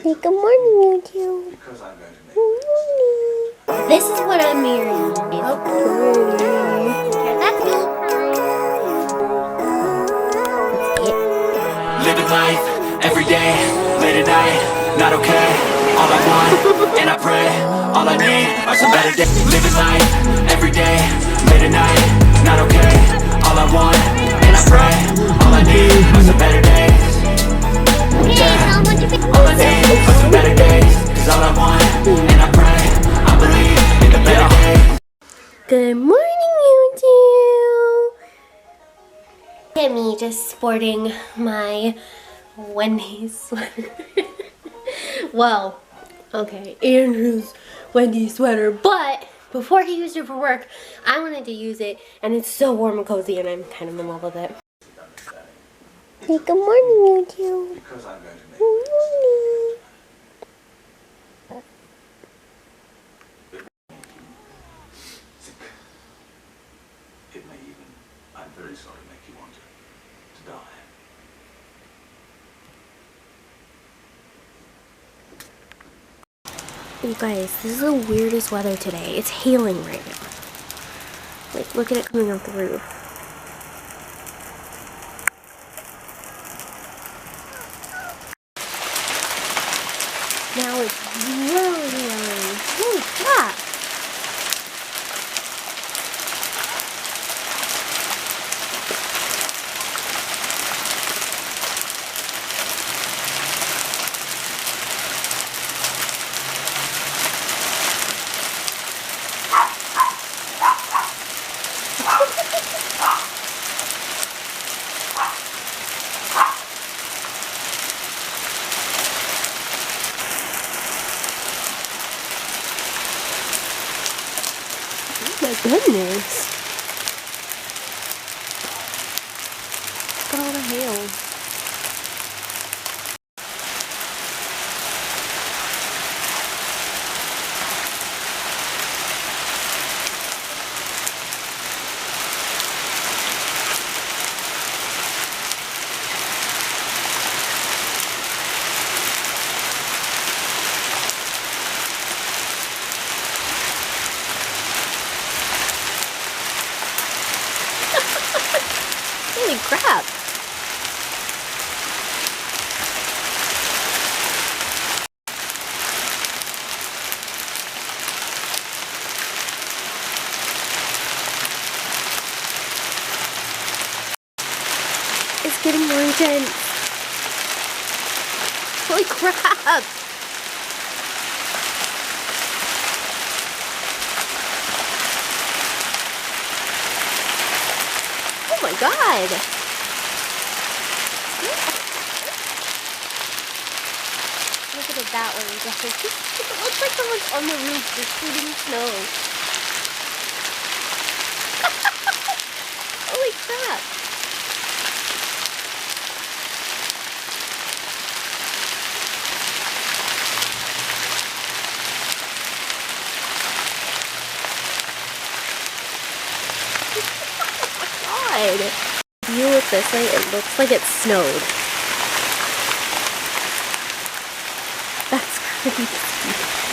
Good morning, YouTube. Good morning. This is what I'm wearing. How pretty. That's me. Living life, every day, late at night, not okay. All I want, and I pray, all I need are some better days. Living life, every day, late at night, not okay. All I want, and I pray, all I need are some better days. Yeah, all I need are some better days. Cause all I want, and I pray, I believe in the better days. Good morning, YouTube. Look at me just sporting my Wendy's sweater. Well, okay, Andrew's Wendy's sweater, but before he used it for work, I wanted to use it, and it's so warm and cozy, and I'm kind of in love with it. Hey, good morning, YouTube. Good morning. It may even, I'm very sorry, make you want to die. You guys, this is the weirdest weather today. It's hailing right now. Like, look at it coming off the roof. Now it's really hailing. Holy crap! My goodness. Look at all the hail. Holy crap! It's getting more intense. Holy crap! Oh my god! Look at it that way, guys. It looks like someone's on the roof just shooting snow. Holy crap! God. If you look this way, it looks like it snowed. That's crazy.